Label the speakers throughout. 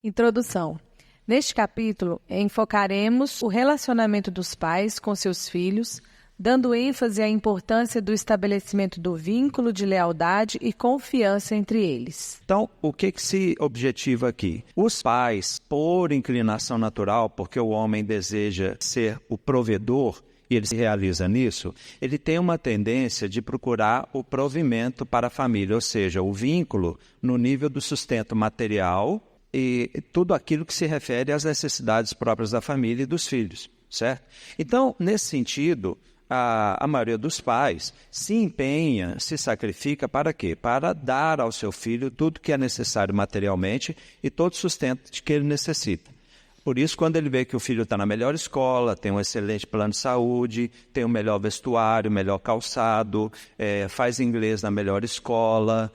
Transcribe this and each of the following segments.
Speaker 1: Introdução. Neste capítulo, enfocaremos o relacionamento dos pais com seus filhos, dando ênfase à importância do estabelecimento do vínculo de lealdade e confiança entre eles.
Speaker 2: Então, o que se objetiva aqui? Os pais, por inclinação natural, porque o homem deseja ser o provedor, e ele se realiza nisso, ele tem uma tendência de procurar o provimento para a família, ou seja, o vínculo no nível do sustento material e tudo aquilo que se refere às necessidades próprias da família e dos filhos, certo? Então, nesse sentido, a maioria dos pais se empenha, se sacrifica para quê? Para dar ao seu filho tudo que é necessário materialmente e todo o sustento que ele necessita. Por isso, quando ele vê que o filho está na melhor escola, tem um excelente plano de saúde, tem o melhor vestuário, melhor calçado, faz inglês na melhor escola,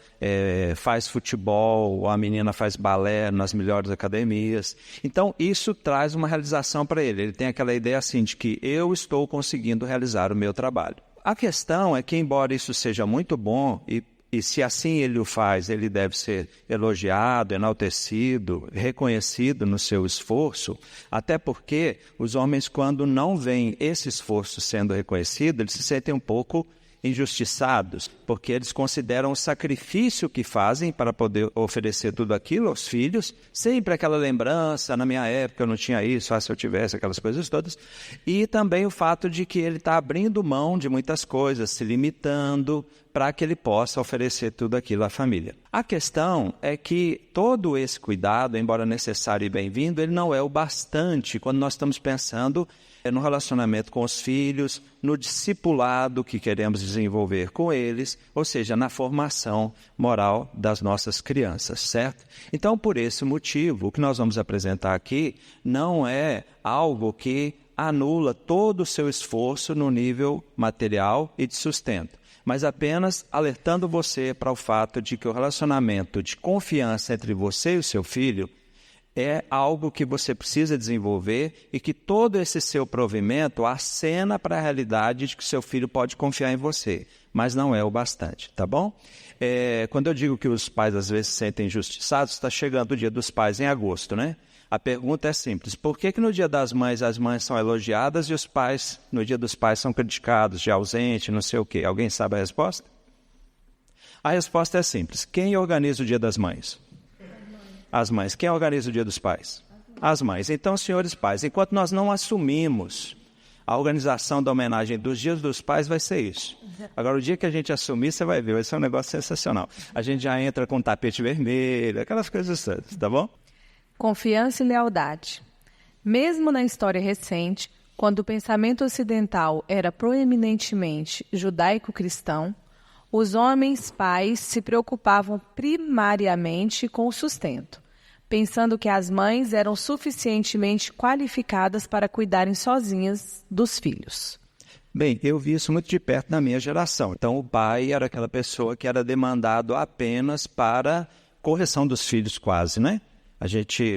Speaker 2: faz futebol, a menina faz balé nas melhores academias. Então, isso traz uma realização para ele. Ele tem aquela ideia assim de que eu estou conseguindo realizar o meu trabalho. A questão é que, embora isso seja muito bom e se assim ele o faz, ele deve ser elogiado, enaltecido, reconhecido no seu esforço, até porque os homens, quando não veem esse esforço sendo reconhecido, eles se sentem um pouco injustiçados, porque eles consideram o sacrifício que fazem para poder oferecer tudo aquilo aos filhos, sempre aquela lembrança, na minha época eu não tinha isso, se eu tivesse aquelas coisas todas, e também o fato de que ele está abrindo mão de muitas coisas, se limitando para que ele possa oferecer tudo aquilo à família. A questão é que todo esse cuidado, embora necessário e bem-vindo, ele não é o bastante quando nós estamos pensando no relacionamento com os filhos, no discipulado que queremos desenvolver com eles, ou seja, na formação moral das nossas crianças, certo? Então, por esse motivo, o que nós vamos apresentar aqui não é algo que anula todo o seu esforço no nível material e de sustento, mas apenas alertando você para o fato de que o relacionamento de confiança entre você e o seu filho é algo que você precisa desenvolver e que todo esse seu provimento acena para a realidade de que seu filho pode confiar em você, mas não é o bastante, tá bom? Quando eu digo que os pais às vezes se sentem injustiçados, está chegando o Dia dos Pais em agosto, né? A pergunta é simples: por que no Dia das Mães as mães são elogiadas e os pais, no Dia dos Pais, são criticados, de ausente, não sei o quê? Alguém sabe a resposta? A resposta é simples: quem organiza o Dia das Mães? As mães. Quem organiza o Dia dos Pais? As mães. Então, senhores pais, enquanto nós não assumimos a organização da homenagem dos Dias dos Pais, vai ser isso. Agora, o dia que a gente assumir, você vai ver, vai ser um negócio sensacional. A gente já entra com tapete vermelho, aquelas coisas todas, tá bom?
Speaker 1: Confiança e lealdade. Mesmo na história recente, quando o pensamento ocidental era proeminentemente judaico-cristão, os homens pais se preocupavam primariamente com o sustento, pensando que as mães eram suficientemente qualificadas para cuidarem sozinhas dos filhos.
Speaker 2: Bem, eu vi isso muito de perto na minha geração. Então, o pai era aquela pessoa que era demandado apenas para correção dos filhos, quase, né?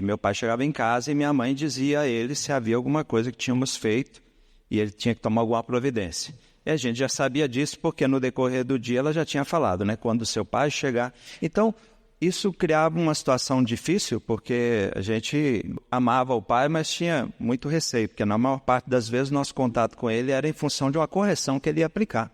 Speaker 2: Meu pai chegava em casa e minha mãe dizia a ele se havia alguma coisa que tínhamos feito e ele tinha que tomar alguma providência. E a gente já sabia disso porque no decorrer do dia ela já tinha falado, né? Quando o seu pai chegar. Então, isso criava uma situação difícil porque a gente amava o pai, mas tinha muito receio, porque na maior parte das vezes o nosso contato com ele era em função de uma correção que ele ia aplicar,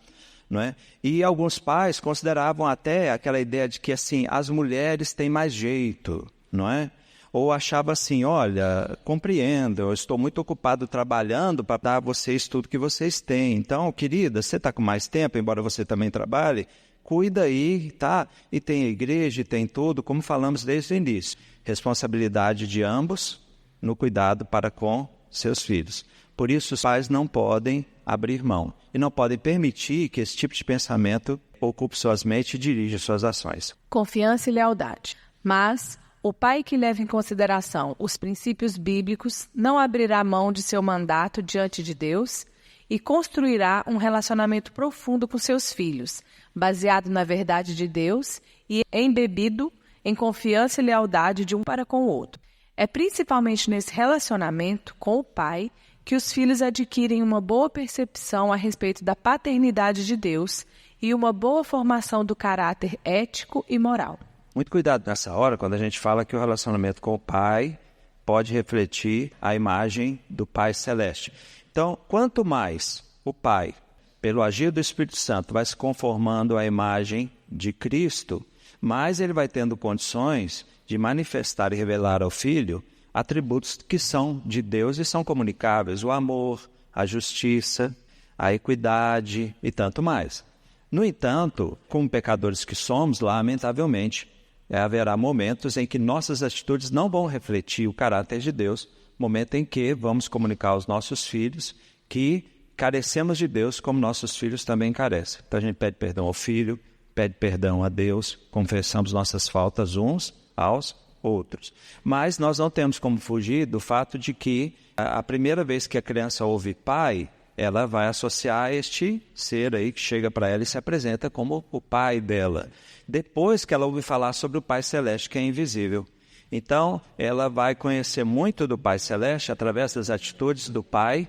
Speaker 2: não é? E alguns pais consideravam até aquela ideia de que assim, as mulheres têm mais jeito, não é? Ou achava assim, olha, compreendo, eu estou muito ocupado trabalhando para dar a vocês tudo que vocês têm. Então, querida, você está com mais tempo, embora você também trabalhe, cuida aí, tá? E tem a igreja, e tem tudo, como falamos desde o início. Responsabilidade de ambos no cuidado para com seus filhos. Por isso, os pais não podem abrir mão e não podem permitir que esse tipo de pensamento ocupe suas mentes e dirija suas ações.
Speaker 1: Confiança e lealdade. Mas o pai que leva em consideração os princípios bíblicos não abrirá mão de seu mandato diante de Deus e construirá um relacionamento profundo com seus filhos, baseado na verdade de Deus e embebido em confiança e lealdade de um para com o outro. É principalmente nesse relacionamento com o pai que os filhos adquirem uma boa percepção a respeito da paternidade de Deus e uma boa formação do caráter ético e moral.
Speaker 2: Muito cuidado nessa hora quando a gente fala que o relacionamento com o Pai pode refletir a imagem do Pai Celeste. Então, quanto mais o Pai, pelo agir do Espírito Santo, vai se conformando à imagem de Cristo, mais ele vai tendo condições de manifestar e revelar ao Filho atributos que são de Deus e são comunicáveis: o amor, a justiça, a equidade e tanto mais. No entanto, como pecadores que somos, lamentavelmente, haverá momentos em que nossas atitudes não vão refletir o caráter de Deus, momento em que vamos comunicar aos nossos filhos que carecemos de Deus como nossos filhos também carecem. Então a gente pede perdão ao filho, pede perdão a Deus, confessamos nossas faltas uns aos outros. Mas nós não temos como fugir do fato de que a primeira vez que a criança ouve pai, ela vai associar a este ser aí que chega para ela e se apresenta como o pai dela. Depois que ela ouve falar sobre o Pai Celeste, que é invisível. Então, ela vai conhecer muito do Pai Celeste através das atitudes do Pai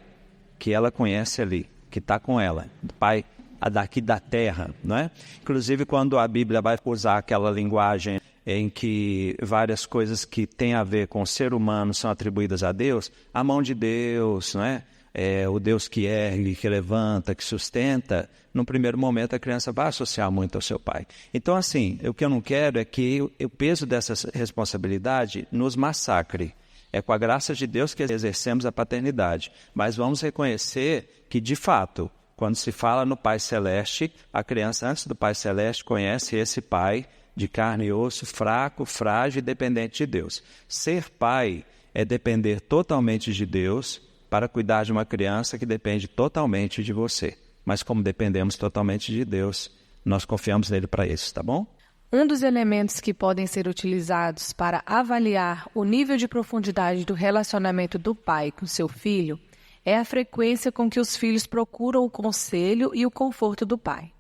Speaker 2: que ela conhece ali, que está com ela, do Pai daqui da terra, não é? Inclusive, quando a Bíblia vai usar aquela linguagem em que várias coisas que têm a ver com o ser humano são atribuídas a Deus, a mão de Deus, não é? O Deus que ergue, que levanta, que sustenta, num primeiro momento a criança vai associar muito ao seu pai. Então, assim, o que eu não quero é que o peso dessa responsabilidade nos massacre. É com a graça de Deus que exercemos a paternidade. Mas vamos reconhecer que, de fato, quando se fala no Pai Celeste, a criança, antes do Pai Celeste, conhece esse pai de carne e osso, fraco, frágil e dependente de Deus. Ser pai é depender totalmente de Deus para cuidar de uma criança que depende totalmente de você. Mas como dependemos totalmente de Deus, nós confiamos nele para isso, tá bom?
Speaker 1: Um dos elementos que podem ser utilizados para avaliar o nível de profundidade do relacionamento do pai com seu filho é a frequência com que os filhos procuram o conselho e o conforto do pai.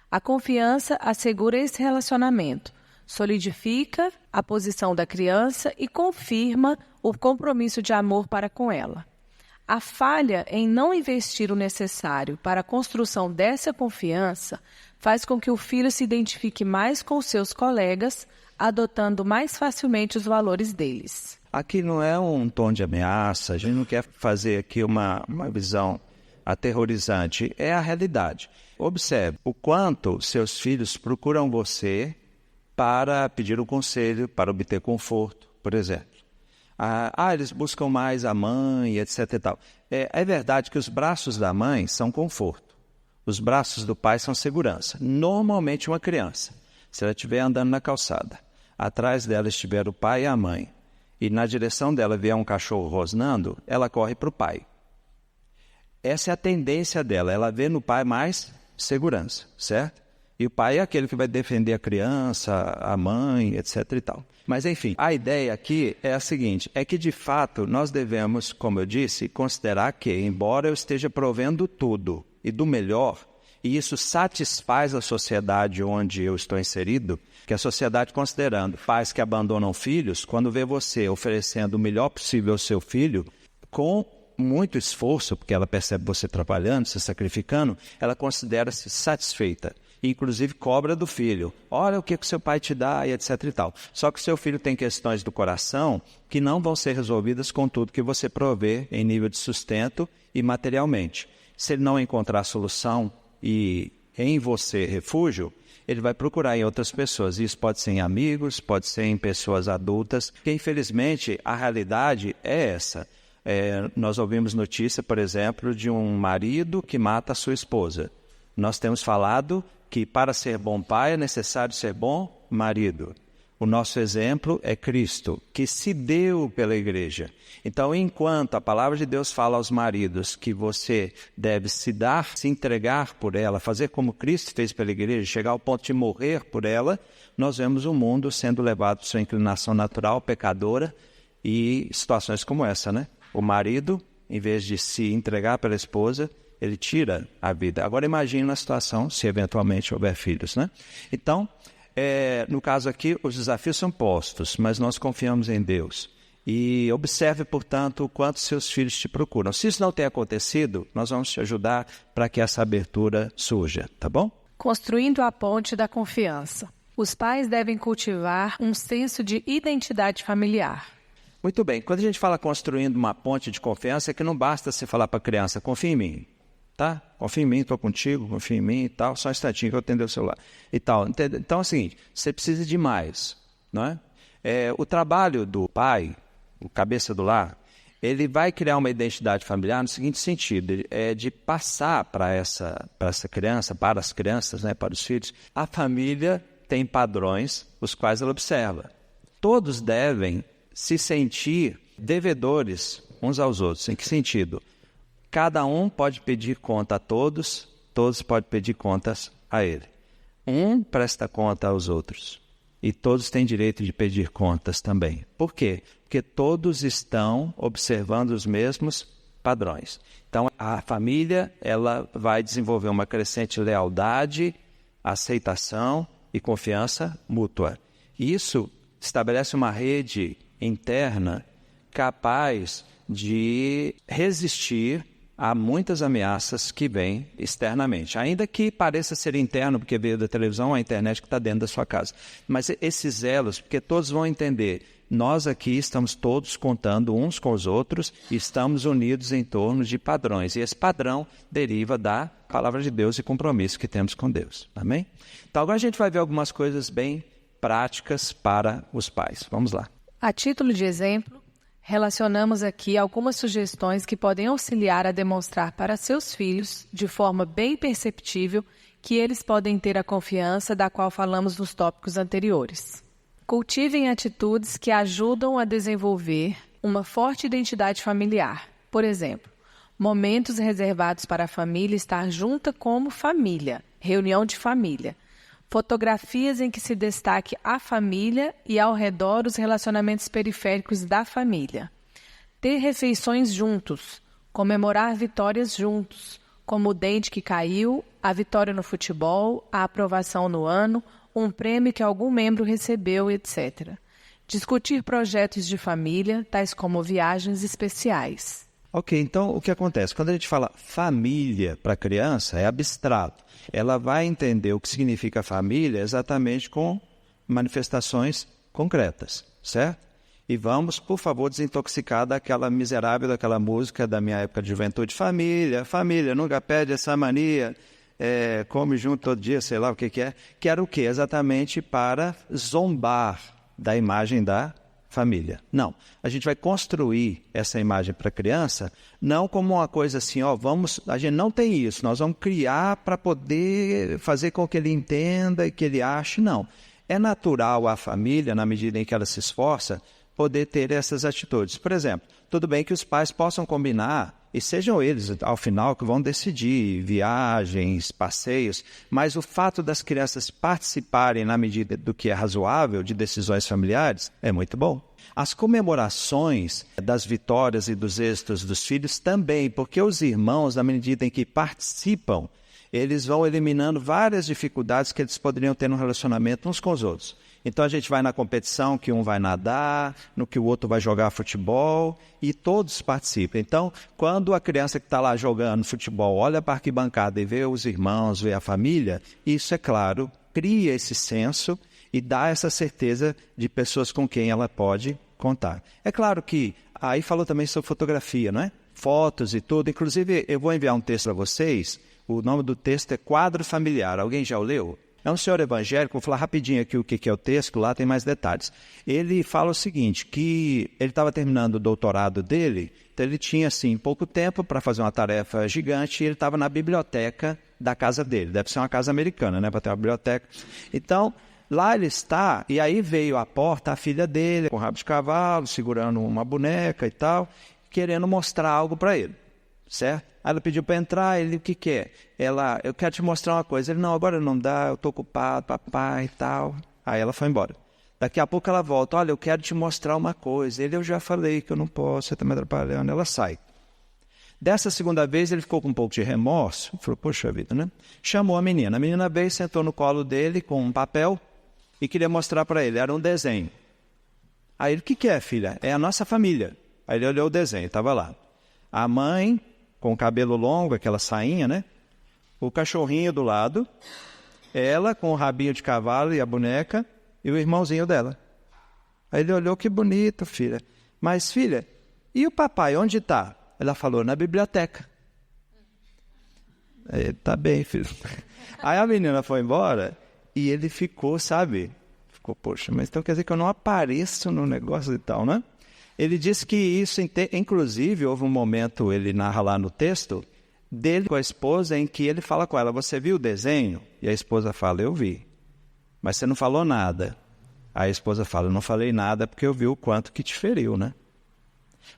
Speaker 1: A confiança assegura esse relacionamento, solidifica a posição da criança e confirma o compromisso de amor para com ela. A falha em não investir o necessário para a construção dessa confiança faz com que o filho se identifique mais com seus colegas, adotando mais facilmente os valores deles.
Speaker 2: Aqui não é um tom de ameaça, a gente não quer fazer aqui uma visão aterrorizante, é a realidade. Observe o quanto seus filhos procuram você para pedir um conselho, para obter conforto, por exemplo. Eles buscam mais a mãe, etc. e tal. É verdade que os braços da mãe são conforto. Os braços do pai são segurança. Normalmente uma criança, se ela estiver andando na calçada, atrás dela estiver o pai e a mãe, e na direção dela vier um cachorro rosnando, ela corre para o pai. Essa é a tendência dela, ela vê no pai mais segurança, certo? E o pai é aquele que vai defender a criança, a mãe, etc. e tal. Mas, enfim, a ideia aqui é a seguinte, é que, de fato, nós devemos, como eu disse, considerar que, embora eu esteja provendo tudo e do melhor, e isso satisfaz a sociedade onde eu estou inserido, que a sociedade, considerando pais que abandonam filhos, quando vê você oferecendo o melhor possível ao seu filho, com muito esforço, porque ela percebe você trabalhando, se sacrificando, ela considera-se satisfeita. Inclusive cobra do filho, olha o que o seu pai te dá e etc e tal. Só que o seu filho tem questões do coração que não vão ser resolvidas com tudo que você provê em nível de sustento e materialmente. Se ele não encontrar solução e em você refúgio, ele vai procurar em outras pessoas. Isso pode ser em amigos, pode ser em pessoas adultas, que infelizmente a realidade é essa. Nós ouvimos notícia, por exemplo, de um marido que mata a sua esposa. Nós temos falado que para ser bom pai é necessário ser bom marido. O nosso exemplo é Cristo, que se deu pela igreja. Então, enquanto a palavra de Deus fala aos maridos que você deve se dar, se entregar por ela, fazer como Cristo fez pela igreja, chegar ao ponto de morrer por ela, nós vemos o mundo sendo levado por sua inclinação natural, pecadora, e situações como essa, né? O marido, em vez de se entregar pela esposa, ele tira a vida. Agora imagine a situação se eventualmente houver filhos, né? Então, no caso aqui, os desafios são postos, mas nós confiamos em Deus. E observe, portanto, o quanto seus filhos te procuram. Se isso não tem acontecido, nós vamos te ajudar para que essa abertura surja, tá bom?
Speaker 1: Construindo a ponte da confiança. Os pais devem cultivar um senso de identidade familiar.
Speaker 2: Muito bem, quando a gente fala construindo uma ponte de confiança, é que não basta você falar para a criança, confia em mim, tá? Confia em mim, estou contigo, confia em mim e tal, só um instantinho que eu atender o celular e tal. Então é o seguinte, você precisa de mais, não é? O trabalho do pai, o cabeça do lar, ele vai criar uma identidade familiar no seguinte sentido, de passar para essa criança, para as crianças, né, para os filhos, a família tem padrões os quais ela observa. Todos devem se sentir devedores uns aos outros. Em que sentido? Cada um pode pedir conta a todos, todos podem pedir contas a ele. Um presta conta aos outros e todos têm direito de pedir contas também. Por quê? Porque todos estão observando os mesmos padrões. Então, a família ela vai desenvolver uma crescente lealdade, aceitação e confiança mútua. Isso estabelece uma rede interna capaz de resistir a muitas ameaças que vêm externamente. Ainda que pareça ser interno, porque veio da televisão, a internet que está dentro da sua casa. Mas esses elos, porque todos vão entender, nós aqui estamos todos contando uns com os outros e estamos unidos em torno de padrões. E esse padrão deriva da palavra de Deus e compromisso que temos com Deus. Amém? Então agora a gente vai ver algumas coisas bem práticas para os pais. Vamos lá.
Speaker 1: A título de exemplo, relacionamos aqui algumas sugestões que podem auxiliar a demonstrar para seus filhos, de forma bem perceptível, que eles podem ter a confiança da qual falamos nos tópicos anteriores. Cultivem atitudes que ajudam a desenvolver uma forte identidade familiar. Por exemplo, momentos reservados para a família estar junta como família, reunião de família. Fotografias em que se destaque a família e ao redor os relacionamentos periféricos da família. Ter refeições juntos, comemorar vitórias juntos, como o dente que caiu, a vitória no futebol, a aprovação no ano, um prêmio que algum membro recebeu, etc. Discutir projetos de família, tais como viagens especiais.
Speaker 2: Ok, então o que acontece? Quando a gente fala família para a criança, é abstrato. Ela vai entender o que significa família exatamente com manifestações concretas, certo? E vamos, por favor, desintoxicar daquela miserável, daquela música da minha época de juventude. Família, família, nunca perde essa mania, come junto todo dia, sei lá o que é. Que era o quê? Exatamente para zombar da imagem da família. Não, a gente vai construir essa imagem para a criança, não como uma coisa assim, a gente não tem isso, nós vamos criar para poder fazer com que ele entenda e que ele ache, não. É natural a família, na medida em que ela se esforça, poder ter essas atitudes. Por exemplo, tudo bem que os pais possam combinar, e sejam eles, ao final, que vão decidir viagens, passeios, mas o fato das crianças participarem, na medida do que é razoável, de decisões familiares, é muito bom. As comemorações das vitórias e dos êxitos dos filhos também, porque os irmãos, na medida em que participam, eles vão eliminando várias dificuldades que eles poderiam ter no relacionamento uns com os outros. Então a gente vai na competição que um vai nadar, no que o outro vai jogar futebol e todos participam. Então, quando a criança que está lá jogando futebol olha para a arquibancada e vê os irmãos, vê a família, isso, é claro, cria esse senso e dá essa certeza de pessoas com quem ela pode contar. É claro que, aí falou também sobre fotografia, não é? Fotos e tudo. Inclusive, eu vou enviar um texto para vocês, o nome do texto é Quadro Familiar. Alguém já o leu? É um senhor evangélico, vou falar rapidinho aqui o que é o texto, lá tem mais detalhes. Ele fala o seguinte, que ele estava terminando o doutorado dele, então ele tinha, assim, pouco tempo para fazer uma tarefa gigante e ele estava na biblioteca da casa dele. Deve ser uma casa americana, né, para ter uma biblioteca. Então, lá ele está, e aí veio à porta a filha dele, com rabo de cavalo, segurando uma boneca e tal, querendo mostrar algo para ele, certo? Aí ela pediu para entrar, ele, o que é? Ela, eu quero te mostrar uma coisa. Ele, não, agora não dá, eu estou ocupado, papai e tal. Aí ela foi embora. Daqui a pouco ela volta, olha, eu quero te mostrar uma coisa. Ele, eu já falei que eu não posso, você está me atrapalhando. Ela sai. Dessa segunda vez ele ficou com um pouco de remorso, falou, poxa vida, né? Chamou a menina veio, sentou no colo dele com um papel e queria mostrar para ele, era um desenho. Aí ele, o que é, filha? É a nossa família. Aí ele olhou o desenho, estava lá. A mãe, com o cabelo longo, aquela sainha, né? O cachorrinho do lado Ela com o rabinho de cavalo e a boneca e o irmãozinho dela. Aí ele olhou, que bonito, filha. Mas, filha, e o papai, onde está? Ela falou, na biblioteca. Aí, tá bem, filho. Aí a menina foi embora e ele ficou, sabe? Ficou, poxa, mas então quer dizer que eu não apareço no negócio e tal, né? Ele disse que isso, inclusive, houve um momento, ele narra lá no texto, dele com a esposa, em que ele fala com ela, você viu o desenho? E a esposa fala, eu vi. Mas você não falou nada. Aí a esposa fala, eu não falei nada porque eu vi o quanto que te feriu, né?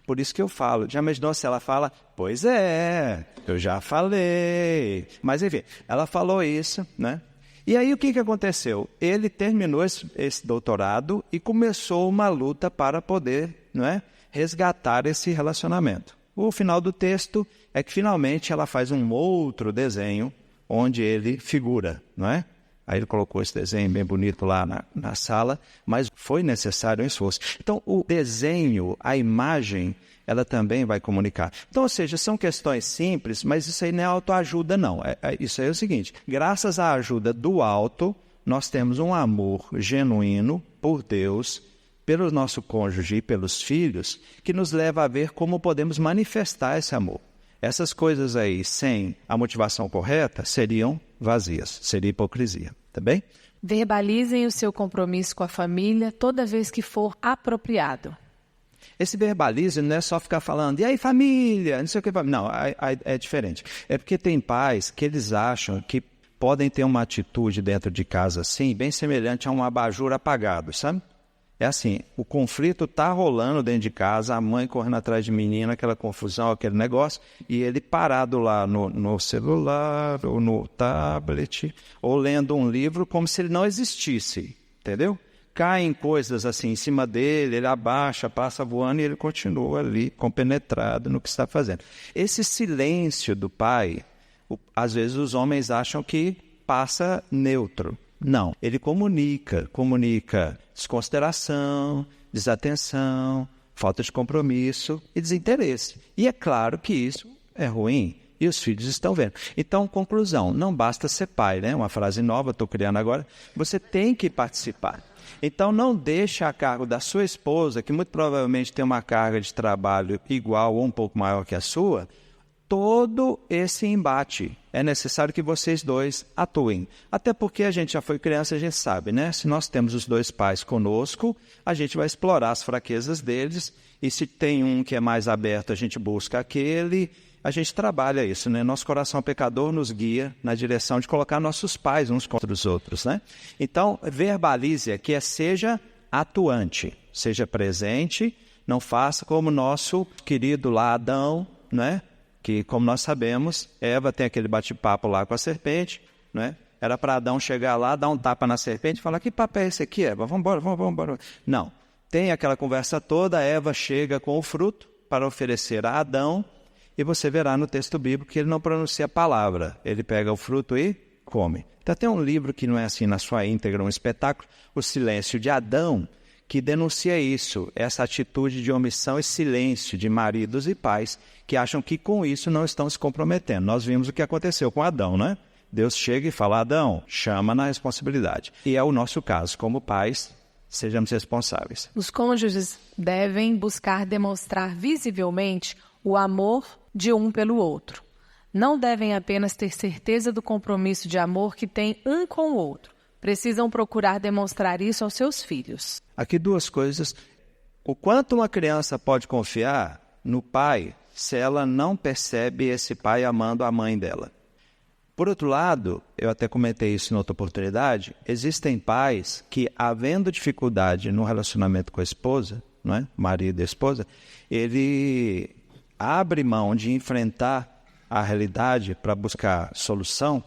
Speaker 2: Por isso que eu falo. Já imaginou se ela fala, pois é, eu já falei. Mas enfim, ela falou isso, né? E aí o que aconteceu? Ele terminou esse doutorado e começou uma luta para poder, não é, resgatar esse relacionamento. O final do texto é que finalmente ela faz um outro desenho onde ele figura, não é? Aí ele colocou esse desenho bem bonito lá na sala, mas foi necessário um esforço. Então, o desenho, a imagem, ela também vai comunicar. Então, ou seja, são questões simples, mas isso aí não é autoajuda, não. Isso aí é o seguinte, graças à ajuda do alto, nós temos um amor genuíno por Deus, pelo nosso cônjuge e pelos filhos, que nos leva a ver como podemos manifestar esse amor. Essas coisas aí, sem a motivação correta, seriam vazias, seria hipocrisia, tá bem?
Speaker 1: Verbalizem o seu compromisso com a família toda vez que for apropriado.
Speaker 2: Esse verbalize não é só ficar falando, e aí família, não sei o que. Não, é diferente. É porque tem pais que eles acham que podem ter uma atitude dentro de casa assim, bem semelhante a um abajur apagado, sabe? É assim, o conflito está rolando dentro de casa, a mãe correndo atrás de menina, aquela confusão, aquele negócio, e ele parado lá no celular, ou no tablet, ou lendo um livro como se ele não existisse, entendeu? Caem coisas assim em cima dele, ele abaixa, passa voando e ele continua ali, compenetrado no que está fazendo. Esse silêncio do pai, às vezes os homens acham que passa neutro. Não, ele comunica desconsideração, desatenção, falta de compromisso e desinteresse. E é claro que isso é ruim e os filhos estão vendo. Então, conclusão, não basta ser pai, né? Uma frase nova, estou criando agora. Você tem que participar. Então, não deixe a cargo da sua esposa, que muito provavelmente tem uma carga de trabalho igual ou um pouco maior que a sua, todo esse embate. É necessário que vocês dois atuem. Até porque a gente já foi criança, a gente sabe, né? Se nós temos os dois pais conosco, a gente vai explorar as fraquezas deles. E se tem um que é mais aberto, a gente busca aquele. A gente trabalha isso, né? Nosso coração pecador nos guia na direção de colocar nossos pais uns contra os outros, né? Então, verbalize aqui, seja atuante, seja presente. Não faça como nosso querido lá Adão, né? Que, como nós sabemos, Eva tem aquele bate-papo lá com a serpente, né? Era para Adão chegar lá, dar um tapa na serpente e falar, que papo é esse aqui, Eva? Vamos embora. Não, tem aquela conversa toda, Eva chega com o fruto para oferecer a Adão, e você verá no texto bíblico que ele não pronuncia a palavra, ele pega o fruto e come. Então tem um livro que não é assim na sua íntegra, um espetáculo, O Silêncio de Adão, que denuncia isso, essa atitude de omissão e silêncio de maridos e pais que acham que com isso não estão se comprometendo. Nós vimos o que aconteceu com Adão, né? Deus chega e fala, Adão, chama na responsabilidade. E é o nosso caso, como pais, sejamos responsáveis.
Speaker 1: Os cônjuges devem buscar demonstrar visivelmente o amor de um pelo outro. Não devem apenas ter certeza do compromisso de amor que têm um com o outro. Precisam procurar demonstrar isso aos seus filhos.
Speaker 2: Aqui duas coisas. O quanto uma criança pode confiar no pai se ela não percebe esse pai amando a mãe dela. Por outro lado, eu até comentei isso em outra oportunidade, existem pais que, havendo dificuldade no relacionamento com a esposa, não é? Marido e esposa, ele abre mão de enfrentar a realidade para buscar solução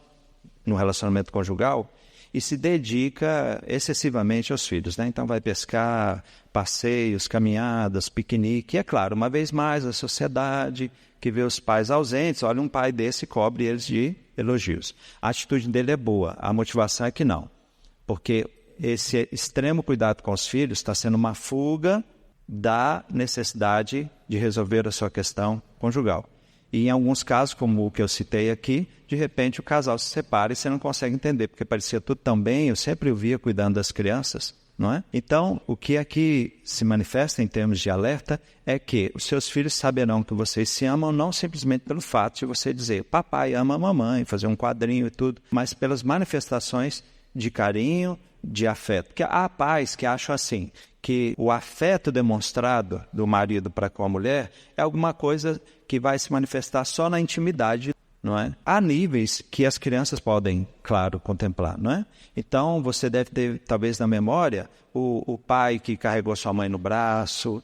Speaker 2: no relacionamento conjugal e se dedica excessivamente aos filhos, né? Então vai pescar, passeios, caminhadas, piquenique. E é claro, uma vez mais, a sociedade que vê os pais ausentes, olha, um pai desse cobre eles de elogios. A atitude dele é boa, a motivação é que não. Porque esse extremo cuidado com os filhos está sendo uma fuga da necessidade de resolver a sua questão conjugal. E em alguns casos, como o que eu citei aqui, de repente o casal se separa e você não consegue entender, porque parecia tudo tão bem, eu sempre o via cuidando das crianças, não é? Então, o que aqui se manifesta em termos de alerta é que os seus filhos saberão que vocês se amam não simplesmente pelo fato de você dizer papai ama a mamãe, fazer um quadrinho e tudo, mas pelas manifestações de carinho, de afeto. Porque há pais que acham assim, que o afeto demonstrado do marido para com a mulher é alguma coisa que vai se manifestar só na intimidade, não é? Há níveis que as crianças podem, claro, contemplar, não é? Então, você deve ter, talvez na memória, o pai que carregou sua mãe no braço,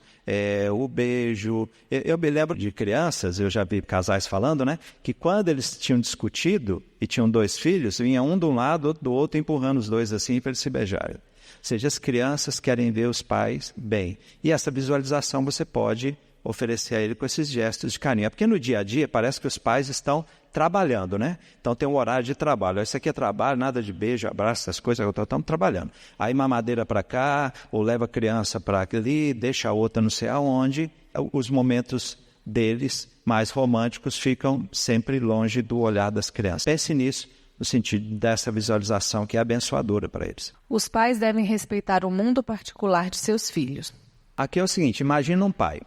Speaker 2: o beijo. Eu me lembro de crianças, eu já vi casais falando, né? Que quando eles tinham discutido e tinham 2 filhos, vinha um de um lado, outro do outro, empurrando os 2 assim para eles se beijarem. Ou seja, as crianças querem ver os pais bem. E essa visualização você pode oferecer a ele com esses gestos de carinho. Porque no dia a dia parece que os pais estão trabalhando, né? Então tem um horário de trabalho. Isso aqui é trabalho, nada de beijo, abraço, essas coisas, estamos trabalhando. Aí mamadeira para cá, ou leva a criança para ali, deixa a outra não sei aonde. Os momentos deles mais românticos ficam sempre longe do olhar das crianças. Pense nisso, no sentido dessa visualização que é abençoadora para eles.
Speaker 1: Os pais devem respeitar o mundo particular de seus filhos.
Speaker 2: Aqui é o seguinte, imagina um pai,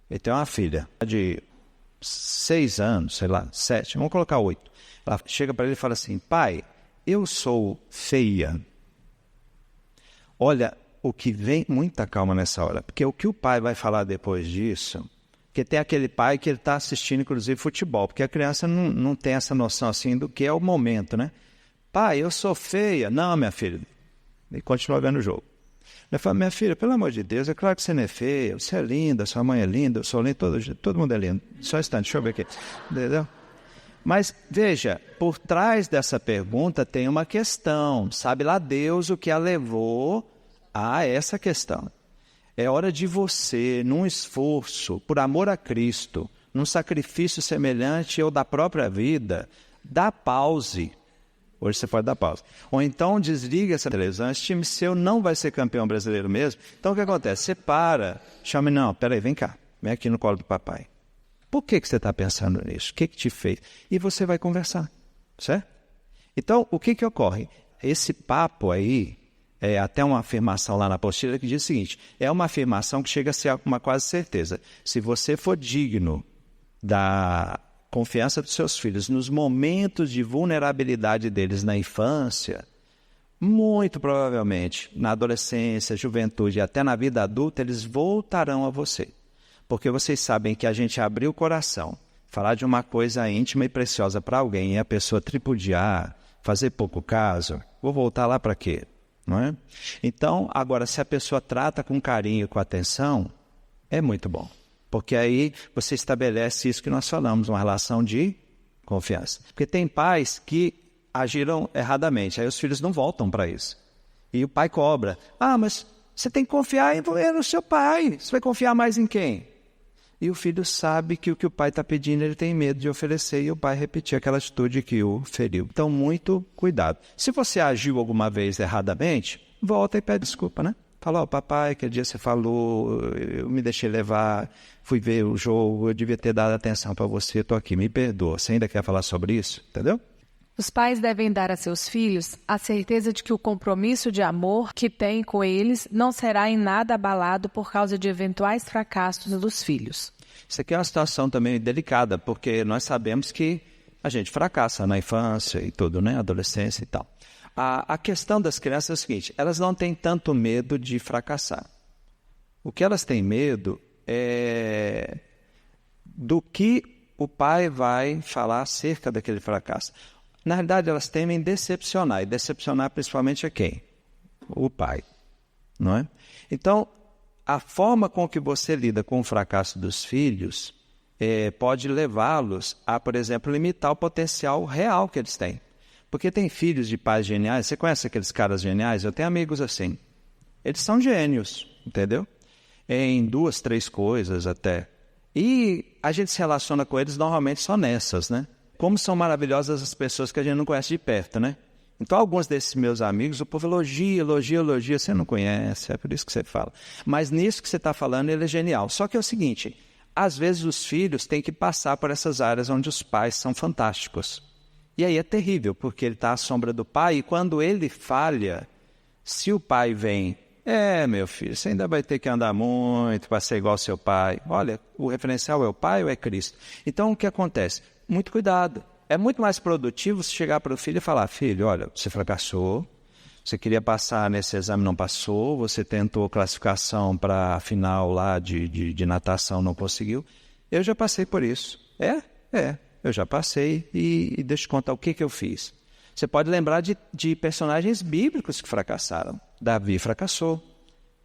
Speaker 2: ele tem uma filha de 6 anos, sei lá, 7, vamos colocar 8. Ela chega para ele e fala assim, pai, eu sou feia. Olha, o que vem, muita calma nessa hora, porque o que o pai vai falar depois disso, porque tem aquele pai que ele está assistindo, inclusive, futebol, porque a criança não tem essa noção assim do que é o momento, né? Pai, eu sou feia. Não, minha filha. E continua vendo o jogo. Ele fala, minha filha, pelo amor de Deus, é claro que você não é feia, você é linda, sua mãe é linda, eu sou lindo, todo mundo é lindo. Só um instante, deixa eu ver aqui. Entendeu? Mas, veja, por trás dessa pergunta tem uma questão. Sabe lá Deus o que a levou a essa questão. É hora de você, num esforço, por amor a Cristo, num sacrifício semelhante ao da própria vida, dar pause. Hoje você pode dar pausa. Ou então desliga essa televisão, esse time seu não vai ser campeão brasileiro mesmo. Então o que acontece? Você para, chama, não, peraí, vem cá, vem aqui no colo do papai. Por que você está pensando nisso? O que te fez? E você vai conversar, certo? Então, o que ocorre? Esse papo aí, é até uma afirmação lá na apostila que diz o seguinte, é uma afirmação que chega a ser uma quase certeza. Se você for digno da confiança dos seus filhos nos momentos de vulnerabilidade deles na infância, muito provavelmente na adolescência, juventude e até na vida adulta, eles voltarão a você. Porque vocês sabem que a gente abrir o coração, falar de uma coisa íntima e preciosa para alguém e a pessoa tripudiar, fazer pouco caso, vou voltar lá para quê? Não é? Então, agora, se a pessoa trata com carinho, com atenção, é muito bom. Porque aí você estabelece isso que nós falamos, uma relação de confiança. Porque tem pais que agiram erradamente, aí os filhos não voltam para isso. E o pai cobra. Ah, mas você tem que confiar no seu pai. Você vai confiar mais em quem? E o filho sabe que o pai está pedindo, ele tem medo de oferecer e o pai repetir aquela atitude que o feriu. Então, muito cuidado. Se você agiu alguma vez erradamente, volta e pede desculpa, né? Fala, papai, aquele dia você falou, eu me deixei levar, fui ver o jogo, eu devia ter dado atenção para você, estou aqui, me perdoa. Você ainda quer falar sobre isso? Entendeu?
Speaker 1: Os pais devem dar a seus filhos a certeza de que o compromisso de amor que têm com eles não será em nada abalado por causa de eventuais fracassos dos filhos.
Speaker 2: Isso aqui é uma situação também delicada, porque nós sabemos que a gente fracassa na infância e tudo, né? Adolescência e tal. A questão das crianças é o seguinte, elas não têm tanto medo de fracassar. O que elas têm medo é do que o pai vai falar acerca daquele fracasso. Na realidade, elas temem decepcionar, e decepcionar principalmente a quem? O pai, não é? Então, a forma com que você lida com o fracasso dos filhos pode levá-los a, por exemplo, limitar o potencial real que eles têm. Porque tem filhos de pais geniais, você conhece aqueles caras geniais? Eu tenho amigos assim. Eles são gênios, entendeu? Em 2, 3 coisas até. E a gente se relaciona com eles normalmente só nessas, né? Como são maravilhosas as pessoas que a gente não conhece de perto, né? Então, alguns desses meus amigos, o povo elogia, você não conhece, é por isso que você fala. Mas nisso que você está falando, ele é genial. Só que é o seguinte, Às vezes os filhos têm que passar por essas áreas onde os pais são fantásticos. E aí é terrível, porque ele está à sombra do pai, e quando ele falha, se o pai vem, meu filho, você ainda vai ter que andar muito para ser igual ao seu pai. Olha, o referencial é o pai ou é Cristo? Então o que acontece? Muito cuidado. É muito mais produtivo você chegar para o filho e falar, filho, olha, você fracassou, você queria passar nesse exame, não passou, você tentou classificação para a final lá de natação, não conseguiu. Eu já passei por isso. Eu já passei e deixa eu te contar o que eu fiz. Você pode lembrar de personagens bíblicos que fracassaram. Davi fracassou,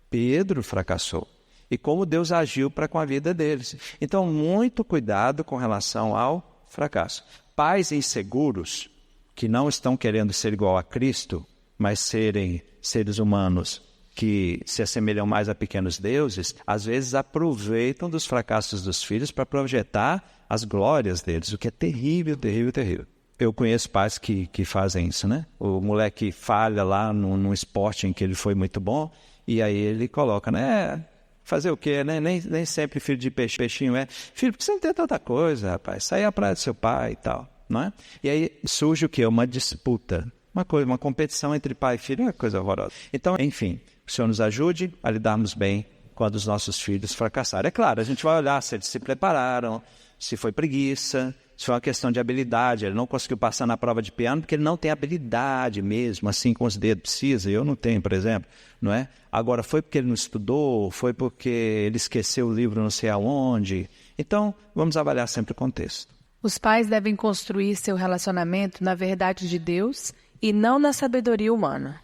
Speaker 2: Pedro fracassou. E como Deus agiu para com a vida deles. Então, muito cuidado com relação ao fracasso. Pais inseguros, que não estão querendo ser igual a Cristo, mas serem seres humanos que se assemelham mais a pequenos deuses, às vezes aproveitam dos fracassos dos filhos para projetar as glórias deles, o que é terrível, terrível, terrível. Eu conheço pais que fazem isso, né? O moleque falha lá num esporte em que ele foi muito bom, e aí ele coloca, né? Fazer o quê, né? Nem sempre filho de peixinho é. Filho, por que você não tem tanta coisa, rapaz? Sai à praia do seu pai e tal, não é? E aí surge o quê? Uma disputa. Uma competição entre pai e filho é uma coisa horrorosa. Então, enfim, o Senhor nos ajude a lidarmos bem quando os nossos filhos fracassarem. É claro, a gente vai olhar se eles se prepararam, se foi preguiça, se foi uma questão de habilidade. Ele não conseguiu passar na prova de piano porque ele não tem habilidade mesmo, assim com os dedos precisa. Eu não tenho, por exemplo, não é? Agora, foi porque ele não estudou, foi porque ele esqueceu o livro não sei aonde. Então, vamos avaliar sempre o contexto.
Speaker 1: Os pais devem construir seu relacionamento na verdade de Deus e não na sabedoria humana.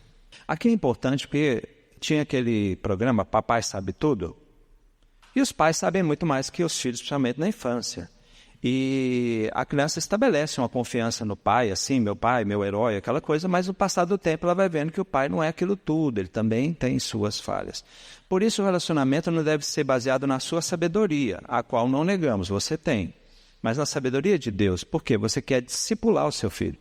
Speaker 2: Aqui é importante porque tinha aquele programa Papai Sabe Tudo, e os pais sabem muito mais que os filhos, principalmente na infância. E a criança estabelece uma confiança no pai, assim, meu pai, meu herói, aquela coisa, mas no passar do tempo ela vai vendo que o pai não é aquilo tudo, ele também tem suas falhas. Por isso o relacionamento não deve ser baseado na sua sabedoria, a qual não negamos, você tem, mas na sabedoria de Deus, porque você quer discipular o seu filho.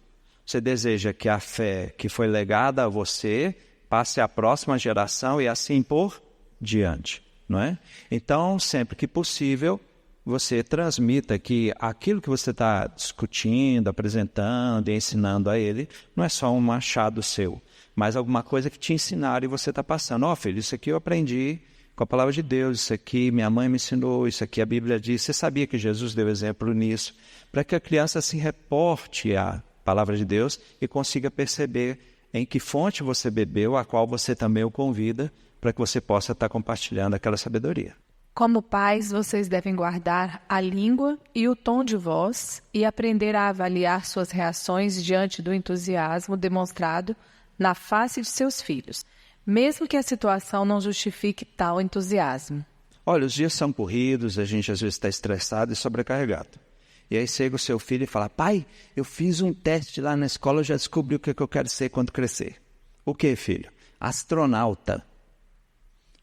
Speaker 2: Você deseja que a fé que foi legada a você passe à próxima geração e assim por diante, não é? Então, sempre que possível, você transmita que aquilo que você está discutindo, apresentando e ensinando a ele, não é só um machado seu, mas alguma coisa que te ensinaram e você está passando. Ó, filho, isso aqui eu aprendi com a palavra de Deus, isso aqui minha mãe me ensinou, isso aqui a Bíblia diz. Você sabia que Jesus deu exemplo nisso? Para que a criança se reporte à palavra de Deus e consiga perceber em que fonte você bebeu, a qual você também o convida, para que você possa estar compartilhando aquela sabedoria.
Speaker 1: Como pais, vocês devem guardar a língua e o tom de voz e aprender a avaliar suas reações diante do entusiasmo demonstrado na face de seus filhos, mesmo que a situação não justifique tal entusiasmo.
Speaker 2: Olha, os dias são corridos, a gente às vezes está estressado e sobrecarregado. E aí chega o seu filho e fala, pai, eu fiz um teste lá na escola, eu já descobri o que eu quero ser quando crescer. O que, filho? Astronauta.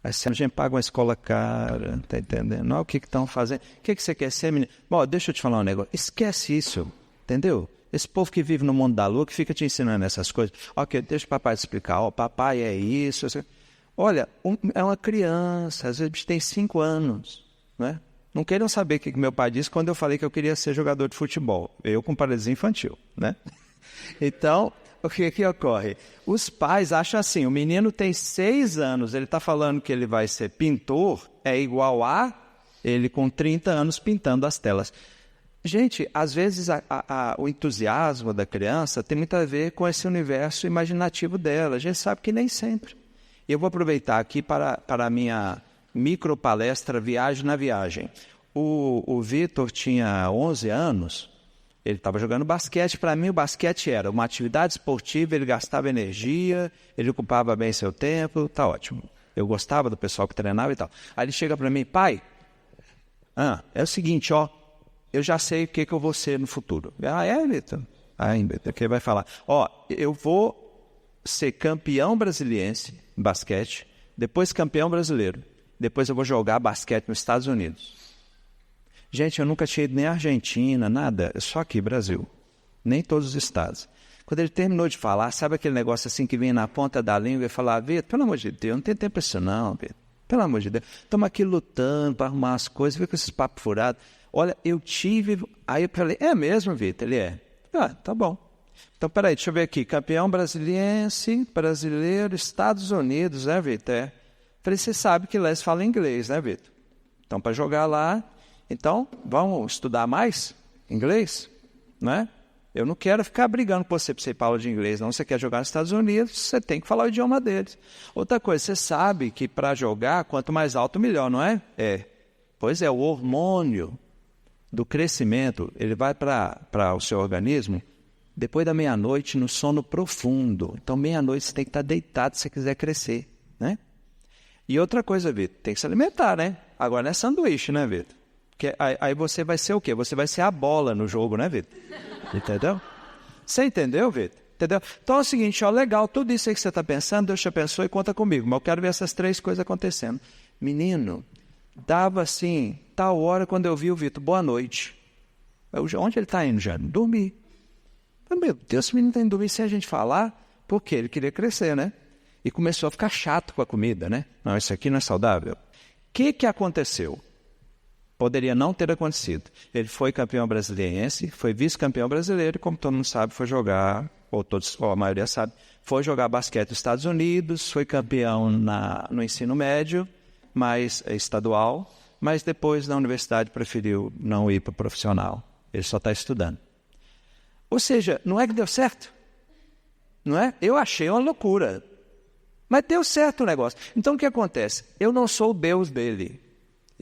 Speaker 2: Aí a gente paga uma escola cara, tá entendendo? Não é o que estão fazendo. O que você quer ser, menino? Bom, deixa eu te falar um negócio. Esquece isso, entendeu? Esse povo que vive no mundo da lua, que fica te ensinando essas coisas. Ok, deixa o papai te explicar. Papai é isso. Olha, é uma criança, às vezes tem 5 anos, né? Não queiram saber o que meu pai disse quando eu falei que eu queria ser jogador de futebol. Eu com paralisia infantil, né? Então, o que ocorre? Os pais acham assim, o menino tem 6 anos, ele está falando que ele vai ser pintor, é igual a ele com 30 anos pintando as telas. Gente, às vezes o entusiasmo da criança tem muito a ver com esse universo imaginativo dela. A gente sabe que nem sempre. E eu vou aproveitar aqui para a minha micro palestra Viagem na Viagem. O Vitor tinha 11 anos, ele estava jogando basquete. Para mim o basquete era uma atividade esportiva, ele gastava energia, ele ocupava bem seu tempo, tá ótimo. Eu gostava do pessoal que treinava e tal. Aí ele chega para mim, pai, é o seguinte, eu já sei o que eu vou ser no futuro. Vitor? Vitor, que ele vai falar, eu vou ser campeão brasiliense em basquete, depois campeão brasileiro. Depois eu vou jogar basquete nos Estados Unidos. Gente, eu nunca tinha ido nem à Argentina, nada. Só aqui, Brasil. Nem todos os estados. Quando ele terminou de falar, sabe aquele negócio assim que vem na ponta da língua e falar, Vitor, pelo amor de Deus, não tem tempo para isso não, Vitor. Pelo amor de Deus. Estamos aqui lutando para arrumar as coisas, fica com esses papos furados. Olha, eu tive... Aí eu falei, é mesmo, Vitor? Ele é. Ah, tá bom. Então, peraí, deixa eu ver aqui. Campeão brasileiro, Estados Unidos, né, Vitor? É. Falei, você sabe que Les fala inglês, né, Vitor? Então, para jogar lá... Então, vamos estudar mais inglês, né? Eu não quero ficar brigando com você para você falar de inglês, não. Você quer jogar nos Estados Unidos, você tem que falar o idioma deles. Outra coisa, você sabe que para jogar, quanto mais alto, melhor, não é? É. Pois é, o hormônio do crescimento, ele vai para o seu organismo depois da meia-noite, no sono profundo. Então, meia-noite você tem que estar deitado se você quiser crescer, né? E outra coisa, Vitor, tem que se alimentar, né? Agora não é sanduíche, né, Vitor? Porque aí você vai ser o quê? Você vai ser a bola no jogo, né, Vitor? Entendeu? Você entendeu, Vitor? Entendeu? Então é o seguinte, ó, legal, tudo isso aí que você está pensando, Deus te abençoe e conta comigo. Mas eu quero ver essas 3 coisas acontecendo. Menino, dava assim, tal hora quando eu vi o Vitor, boa noite. Onde ele está indo já? Dormir. Meu Deus, esse menino está indo dormir sem a gente falar, porque ele queria crescer, né? E começou a ficar chato com a comida, né? Não, isso aqui não é saudável. O que aconteceu? Poderia não ter acontecido. Ele foi campeão brasiliense, foi vice-campeão brasileiro, e como todo mundo sabe, foi jogar, ou a maioria sabe, foi jogar basquete nos Estados Unidos, foi campeão no ensino médio, mas estadual, mas depois na universidade preferiu não ir para o profissional. Ele só está estudando. Ou seja, não é que deu certo? Não é? Eu achei uma loucura. Mas deu certo o negócio. Então o que acontece? Eu não sou o Deus dele.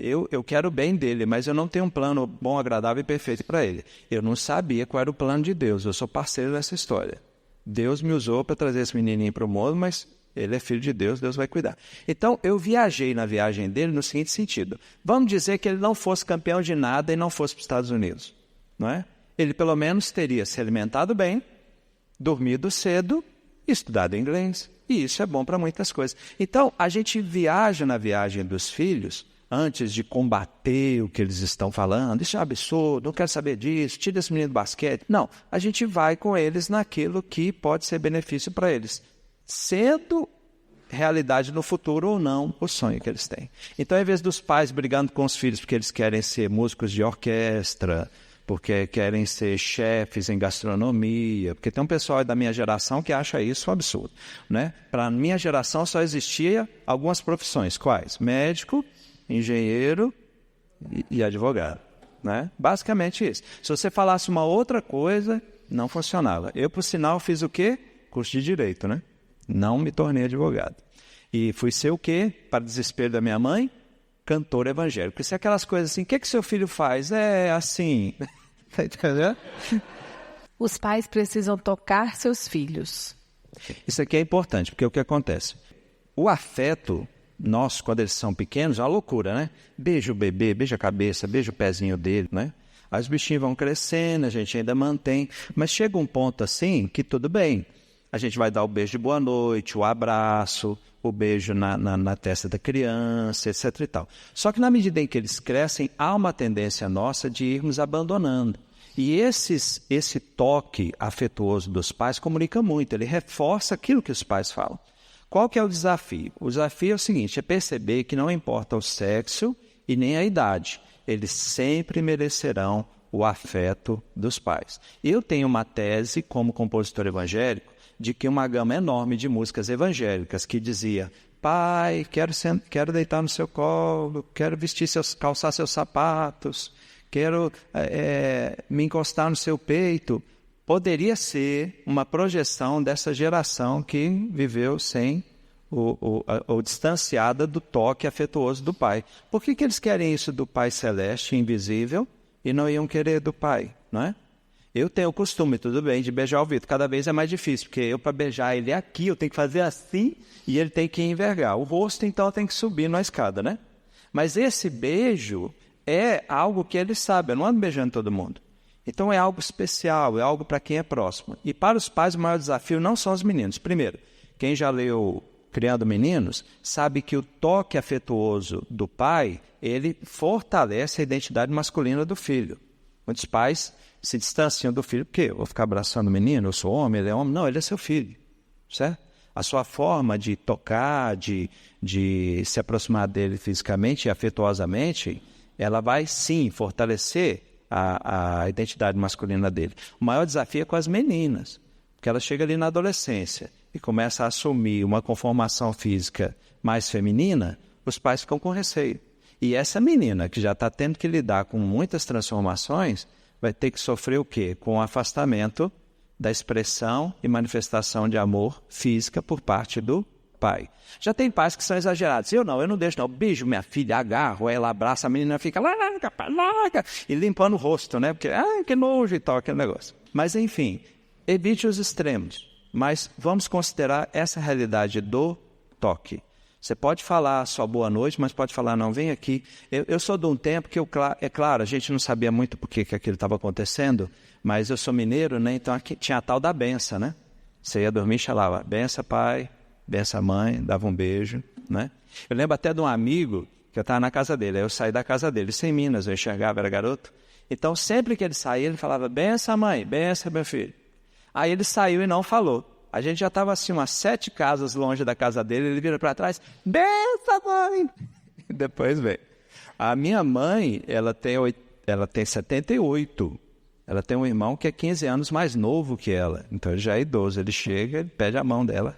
Speaker 2: Eu quero o bem dele, mas eu não tenho um plano bom, agradável e perfeito para ele. Eu não sabia qual era o plano de Deus. Eu sou parceiro dessa história. Deus me usou para trazer esse menininho para o mundo, mas ele é filho de Deus, Deus vai cuidar. Então, eu viajei na viagem dele no seguinte sentido. Vamos dizer que ele não fosse campeão de nada e não fosse para os Estados Unidos. Não é? Ele pelo menos teria se alimentado bem, dormido cedo e estudado inglês. E isso é bom para muitas coisas. Então, a gente viaja na viagem dos filhos... Antes de combater o que eles estão falando, isso é um absurdo, não quero saber disso, tira esse menino do basquete. Não, a gente vai com eles naquilo que pode ser benefício para eles, sendo realidade no futuro ou não o sonho que eles têm. Então, ao invés dos pais brigando com os filhos porque eles querem ser músicos de orquestra, porque querem ser chefes em gastronomia, porque tem um pessoal da minha geração que acha isso um absurdo, né? Para a minha geração só existia algumas profissões, quais? Médico, engenheiro e advogado, né? Basicamente isso. Se você falasse uma outra coisa, não funcionava. Eu, por sinal, fiz o quê? Curso de Direito, né? Não me tornei advogado. E fui ser o quê? Para desespero da minha mãe, cantor evangélico. Isso é aquelas coisas assim, o que seu filho faz? É assim, tá entendendo?
Speaker 1: Os pais precisam tocar seus filhos.
Speaker 2: Isso aqui é importante, porque o que acontece? O afeto nosso, quando eles são pequenos, é uma loucura, né? Beija o bebê, beija a cabeça, beija o pezinho dele, né? Aí os bichinhos vão crescendo, a gente ainda mantém. Mas chega um ponto assim que tudo bem. A gente vai dar o beijo de boa noite, o abraço, o beijo na testa da criança, etc. e tal. Só que na medida em que eles crescem, há uma tendência nossa de irmos abandonando. E esse toque afetuoso dos pais comunica muito, ele reforça aquilo que os pais falam. Qual que é o desafio? O desafio é o seguinte, é perceber que não importa o sexo e nem a idade, eles sempre merecerão o afeto dos pais. Eu tenho uma tese, como compositor evangélico, de que uma gama enorme de músicas evangélicas que dizia: pai, quero deitar no seu colo, quero calçar seus sapatos, quero me encostar no seu peito, poderia ser uma projeção dessa geração que viveu sem ou distanciada do toque afetuoso do pai. Por que eles querem isso do Pai Celeste, invisível, e não iam querer do pai, não é? Eu tenho o costume, tudo bem, de beijar o Vitor. Cada vez é mais difícil, porque eu, para beijar ele aqui, eu tenho que fazer assim e ele tem que envergar. O rosto, então, tem que subir na escada, né? Mas esse beijo é algo que ele sabe, eu não ando beijando todo mundo. Então, é algo especial, é algo para quem é próximo. E para os pais, o maior desafio não são os meninos. Primeiro, quem já leu Criando Meninos, sabe que o toque afetuoso do pai, ele fortalece a identidade masculina do filho. Muitos pais se distanciam do filho, porque eu vou ficar abraçando o menino, eu sou homem, ele é homem. Não, ele é seu filho, certo? A sua forma de tocar, de se aproximar dele fisicamente e afetuosamente, ela vai sim fortalecer a identidade masculina dele. O maior desafio é com as meninas, porque ela chega ali na adolescência e começa a assumir uma conformação física mais feminina, os pais ficam com receio. E essa menina, que já está tendo que lidar com muitas transformações, vai ter que sofrer o quê? Com o afastamento da expressão e manifestação de amor física por parte do pai. Já tem pais que são exagerados. Eu não deixo não. Beijo minha filha, agarro ela, abraça, a menina fica larga, larga, e limpando o rosto, né? Porque, que nojo e tal, aquele negócio. Mas, enfim, evite os extremos. Mas vamos considerar essa realidade do toque. Você pode falar só boa noite, mas pode falar, não, vem aqui. Eu sou de um tempo que, é claro, a gente não sabia muito por que aquilo estava acontecendo, mas eu sou mineiro, né? Então aqui tinha a tal da benção, né? Você ia dormir e falava, benção pai, benção mãe, dava um beijo, né? Eu lembro até de um amigo que eu estava na casa dele, aí eu saí da casa dele, isso em Minas, eu enxergava, era garoto. Então sempre que ele saía, ele falava, benção mãe, benção meu filho. Aí ele saiu e não falou. A gente já estava assim, umas 7 casas longe da casa dele, ele vira para trás, benção mãe! Depois veio. A minha mãe, ela tem 78. Ela tem um irmão que é 15 anos mais novo que ela. Então ele já é idoso, ele chega, ele pede a mão dela,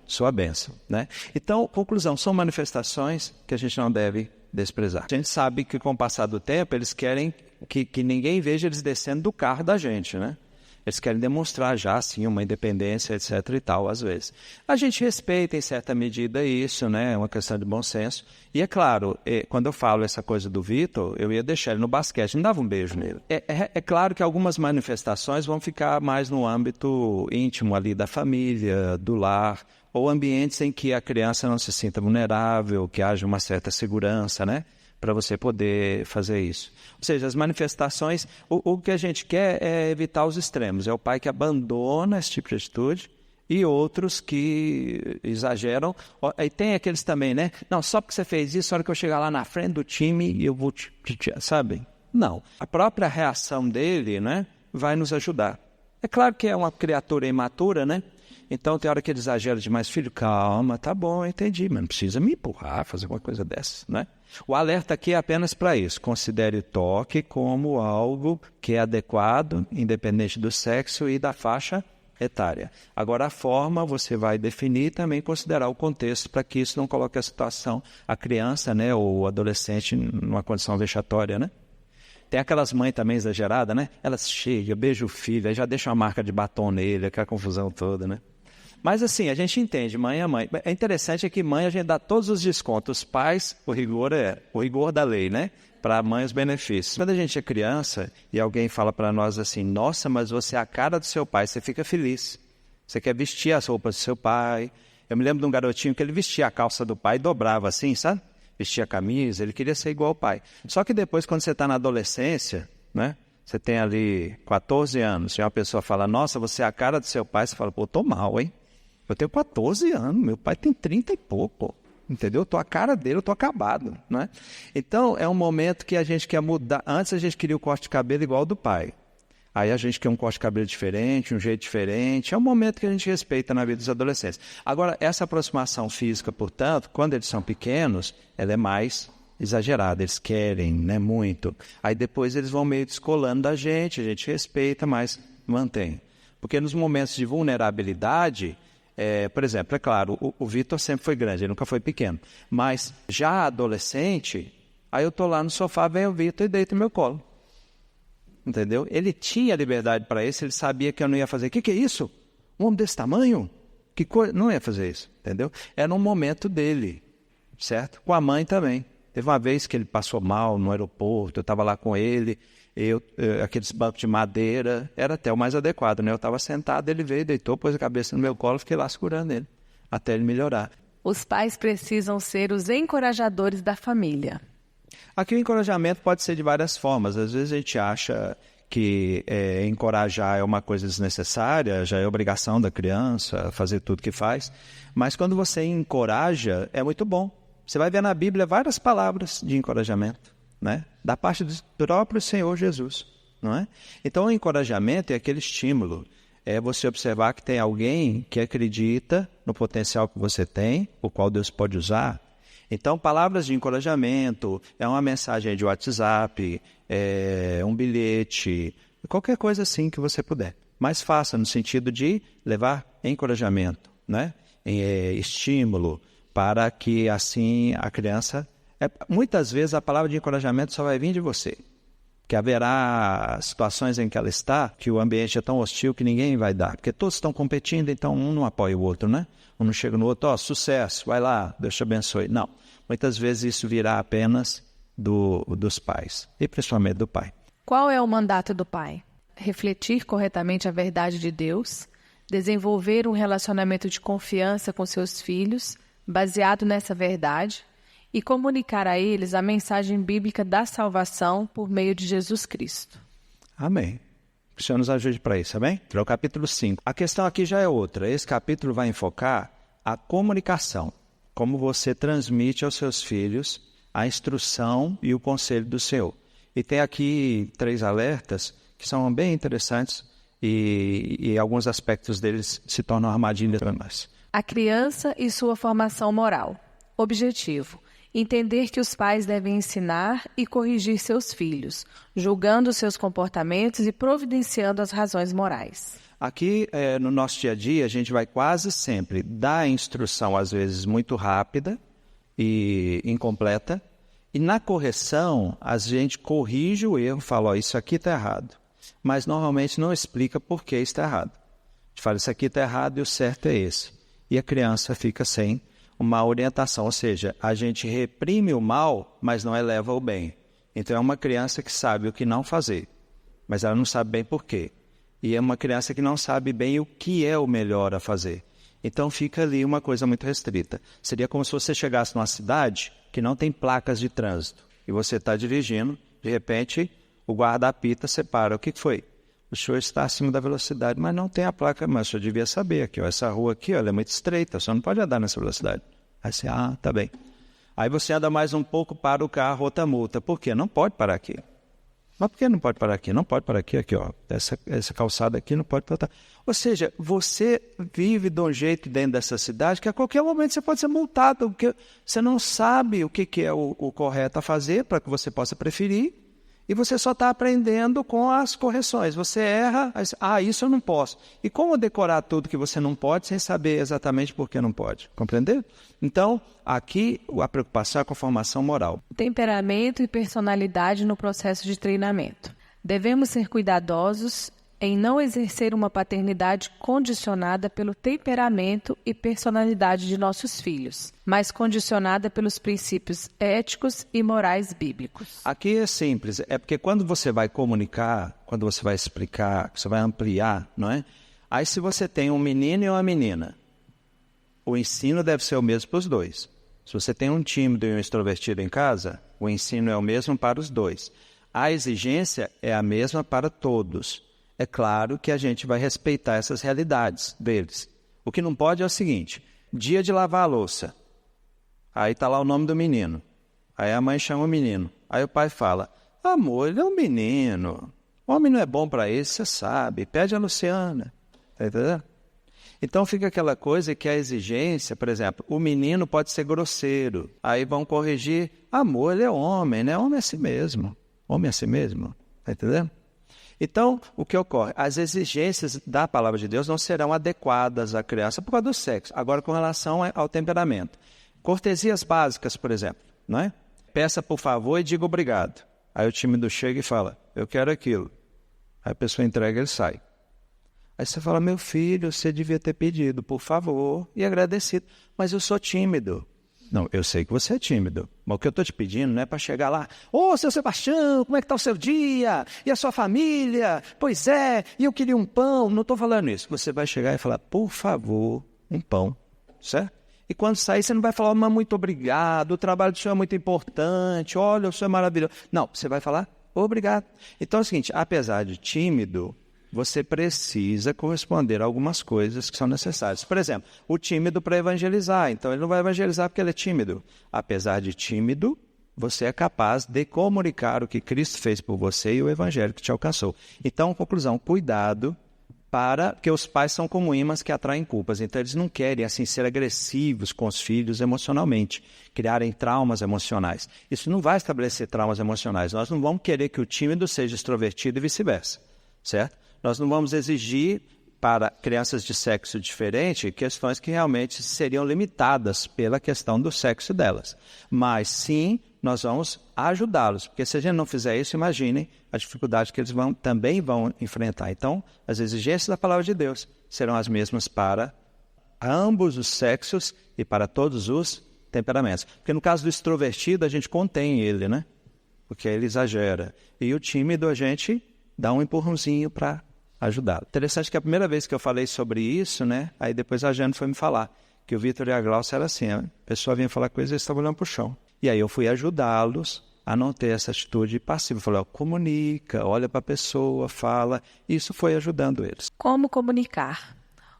Speaker 2: sua bênção, né? Então, conclusão, são manifestações que a gente não deve desprezar. A gente sabe que com o passar do tempo, eles querem que ninguém veja eles descendo do carro da gente, né? Eles querem demonstrar já, assim, uma independência, etc. e tal, às vezes. A gente respeita, em certa medida, isso, né? É uma questão de bom senso. E, é claro, quando eu falo essa coisa do Vitor, eu ia deixar ele no basquete, não dava um beijo nele. É claro que algumas manifestações vão ficar mais no âmbito íntimo ali da família, do lar, ou ambientes em que a criança não se sinta vulnerável, que haja uma certa segurança, né? Para você poder fazer isso. Ou seja, as manifestações, o que a gente quer é evitar os extremos. É o pai que abandona esse tipo de atitude e outros que exageram. E tem aqueles também, né? Não, só porque você fez isso, na hora que eu chegar lá na frente do time, eu vou sabe? Não. A própria reação dele, né, vai nos ajudar. É claro que é uma criatura imatura, né? Então, tem hora que ele exagera demais. Filho, calma, tá bom, entendi, mas não precisa me empurrar, fazer uma coisa dessa, né? O alerta aqui é apenas para isso. Considere toque como algo que é adequado, independente do sexo e da faixa etária. Agora, a forma você vai definir e também considerar o contexto para que isso não coloque a criança, né, ou o adolescente numa condição vexatória, né? Tem aquelas mães também exageradas, né? Elas chegam, beijam o filho, aí já deixam uma marca de batom nele, aquela confusão toda, né? Mas assim, a gente entende, mãe é mãe. É interessante que mãe a gente dá todos os descontos. Pais, o rigor da lei, né? Para a mãe os benefícios. Quando a gente é criança e alguém fala para nós assim, nossa, mas você é a cara do seu pai, você fica feliz. Você quer vestir as roupas do seu pai. Eu me lembro de um garotinho que ele vestia a calça do pai e dobrava assim, sabe? Vestia a camisa, ele queria ser igual ao pai. Só que depois, quando você está na adolescência, né? Você tem ali 14 anos, e uma pessoa fala, nossa, você é a cara do seu pai, você fala, pô, tô mal, hein? Eu tenho 14 anos, meu pai tem 30 e pouco, entendeu? Eu tô a cara dele, eu tô acabado, né? Então, é um momento que a gente quer mudar. Antes a gente queria o corte de cabelo igual ao do pai. Aí a gente quer um corte de cabelo diferente, um jeito diferente. É um momento que a gente respeita na vida dos adolescentes. Agora, essa aproximação física, portanto, quando eles são pequenos, ela é mais exagerada. Eles querem, né, muito. Aí depois eles vão meio descolando da gente, a gente respeita, mas mantém. Porque nos momentos de vulnerabilidade... por exemplo, é claro, o Vitor sempre foi grande, ele nunca foi pequeno. Mas já adolescente, aí eu estou lá no sofá, vem o Vitor e deita no meu colo. Entendeu? Ele tinha liberdade para isso, ele sabia que eu não ia fazer. O que é isso? Um homem desse tamanho? Que coisa? Não ia fazer isso, entendeu? Era um momento dele, certo? Com a mãe também. Teve uma vez que ele passou mal no aeroporto, eu estava lá com ele, aqueles bancos de madeira, era até o mais adequado, né? Eu estava sentado, ele veio, deitou, pôs a cabeça no meu colo, fiquei lá segurando ele, até ele melhorar.
Speaker 1: Os pais precisam ser os encorajadores da família.
Speaker 2: Aqui o encorajamento pode ser de várias formas. Às vezes a gente acha que encorajar é uma coisa desnecessária, já é obrigação da criança fazer tudo que faz, mas quando você encoraja, é muito bom. Você vai ver na Bíblia várias palavras de encorajamento, né? Da parte do próprio Senhor Jesus, não é? Então o encorajamento é aquele estímulo. é você observar que tem alguém que acredita no potencial que você tem, o qual Deus pode usar. Então, palavras de encorajamento, é uma mensagem de WhatsApp, é um bilhete, qualquer coisa assim que você puder. Mas faça no sentido de levar encorajamento, né? Estímulo, para que assim a criança... muitas vezes a palavra de encorajamento só vai vir de você. Que haverá situações em que ela está, que o ambiente é tão hostil que ninguém vai dar. Porque todos estão competindo, então um não apoia o outro, né? Um não chega no outro, sucesso, vai lá, Deus te abençoe. Não, muitas vezes isso virá apenas dos pais, e principalmente do pai.
Speaker 1: Qual é o mandato do pai? Refletir corretamente a verdade de Deus, desenvolver um relacionamento de confiança com seus filhos, baseado nessa verdade, e comunicar a eles a mensagem bíblica da salvação por meio de Jesus Cristo.
Speaker 2: Amém. Que o Senhor nos ajude para isso, amém? É o capítulo 5. A questão aqui já é outra. Esse capítulo vai enfocar a comunicação. Como você transmite aos seus filhos a instrução e o conselho do Senhor. E tem aqui 3 alertas que são bem interessantes e alguns aspectos deles se tornam armadilhas para nós.
Speaker 1: A criança e sua formação moral. Objetivo: entender que os pais devem ensinar e corrigir seus filhos, julgando seus comportamentos e providenciando as razões morais.
Speaker 2: Aqui, no nosso dia a dia, a gente vai quase sempre dar a instrução, às vezes, muito rápida e incompleta, e na correção, a gente corrige o erro, fala, isso aqui está errado, mas normalmente não explica por que está errado. A gente fala, isso aqui está errado e o certo é esse. E a criança fica sem uma orientação, ou seja, a gente reprime o mal, mas não eleva o bem. Então é uma criança que sabe o que não fazer, mas ela não sabe bem por quê. E é uma criança que não sabe bem o que é o melhor a fazer. Então fica ali uma coisa muito restrita. Seria como se você chegasse numa cidade que não tem placas de trânsito, e você está dirigindo, de repente o guarda apita, separa. O que foi? O senhor está acima da velocidade, mas não tem a placa, mas o senhor devia saber aqui, essa rua aqui, ela é muito estreita, o senhor não pode andar nessa velocidade. Aí você, tá bem. Aí você anda mais um pouco, para o carro, outra multa. Por quê? Não pode parar aqui. Mas por que não pode parar aqui? Não pode parar aqui, essa calçada aqui não pode parar. Ou seja, você vive de um jeito dentro dessa cidade que a qualquer momento você pode ser multado, porque você não sabe o que é o correto a fazer para que você possa preferir, e você só está aprendendo com as correções. Você erra, isso eu não posso. E como decorar tudo que você não pode sem saber exatamente por que não pode? Compreender? Então, aqui a preocupação é com a formação moral.
Speaker 1: Temperamento e personalidade no processo de treinamento. Devemos ser cuidadosos em não exercer uma paternidade condicionada pelo temperamento e personalidade de nossos filhos, mas condicionada pelos princípios éticos e morais bíblicos.
Speaker 2: Aqui é simples, é porque quando você vai comunicar, quando você vai explicar, você vai ampliar, não é? Aí se você tem um menino e uma menina, o ensino deve ser o mesmo para os dois. Se você tem um tímido e um extrovertido em casa, o ensino é o mesmo para os dois. A exigência é a mesma para todos. É claro que a gente vai respeitar essas realidades deles. O que não pode é o seguinte, dia de lavar a louça. Aí está lá o nome do menino. Aí a mãe chama o menino. Aí o pai fala, amor, ele é um menino. O homem não é bom para isso, você sabe. Pede a Luciana. Está entendendo? Então fica aquela coisa que a exigência, por exemplo, o menino pode ser grosseiro. Aí vão corrigir, amor, ele é homem, né? Homem é assim mesmo. Homem é assim mesmo. Está entendendo? Então, o que ocorre? As exigências da palavra de Deus não serão adequadas à criança por causa do sexo. Agora, com relação ao temperamento. Cortesias básicas, por exemplo, não é? Peça por favor e diga obrigado. Aí o tímido chega e fala, eu quero aquilo. Aí a pessoa entrega e ele sai. Aí você fala, meu filho, você devia ter pedido, por favor, e agradecido. Mas eu sou tímido. Não, eu sei que você é tímido, mas o que eu estou te pedindo não é para chegar lá, seu Sebastião, como é que está o seu dia? E a sua família? Pois é, e eu queria um pão, não estou falando isso. Você vai chegar e falar, por favor, um pão, certo? E quando sair, você não vai falar, mas muito obrigado, o trabalho do senhor é muito importante, olha, o senhor é maravilhoso. Não, você vai falar, obrigado. Então é o seguinte, apesar de tímido, você precisa corresponder a algumas coisas que são necessárias. Por exemplo, o tímido para evangelizar. Então, ele não vai evangelizar porque ele é tímido. Apesar de tímido, você é capaz de comunicar o que Cristo fez por você e o evangelho que te alcançou. Então, conclusão, cuidado porque os pais são como ímãs que atraem culpas. Então, eles não querem assim ser agressivos com os filhos emocionalmente, criarem traumas emocionais. Isso não vai estabelecer traumas emocionais. Nós não vamos querer que o tímido seja extrovertido e vice-versa, certo? Nós não vamos exigir para crianças de sexo diferente questões que realmente seriam limitadas pela questão do sexo delas. Mas, sim, nós vamos ajudá-los, porque se a gente não fizer isso, imaginem a dificuldade que eles também vão enfrentar. Então, as exigências da palavra de Deus serão as mesmas para ambos os sexos e para todos os temperamentos. Porque no caso do extrovertido, a gente contém ele, né? Porque ele exagera. E o tímido, a gente dá um empurrãozinho para ajudá-lo. Interessante que a primeira vez que eu falei sobre isso, né? Aí depois a Jane foi me falar que o Vitor e a Glaucia era assim, a pessoa vinha falar coisas e eles estavam olhando para o chão. E aí eu fui ajudá-los a não ter essa atitude passiva. Eu falei, comunica, olha para a pessoa, fala. Isso foi ajudando eles.
Speaker 1: Como comunicar?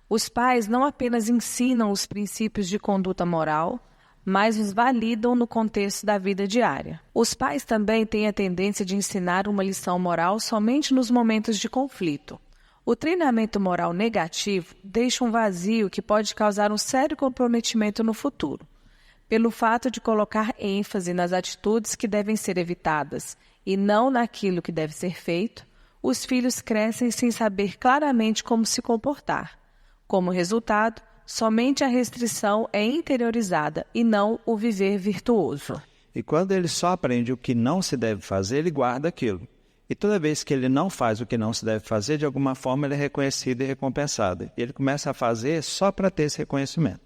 Speaker 1: Os pais não apenas ensinam os princípios de conduta moral, mas os validam no contexto da vida diária. Os pais também têm a tendência de ensinar uma lição moral somente nos momentos de conflito. O treinamento moral negativo deixa um vazio que pode causar um sério comprometimento no futuro. Pelo fato de colocar ênfase nas atitudes que devem ser evitadas e não naquilo que deve ser feito, os filhos crescem sem saber claramente como se comportar. Como resultado, somente a restrição é interiorizada e não o viver virtuoso.
Speaker 2: E quando ele só aprende o que não se deve fazer, ele guarda aquilo. E toda vez que ele não faz o que não se deve fazer, de alguma forma ele é reconhecido e recompensado. E ele começa a fazer só para ter esse reconhecimento.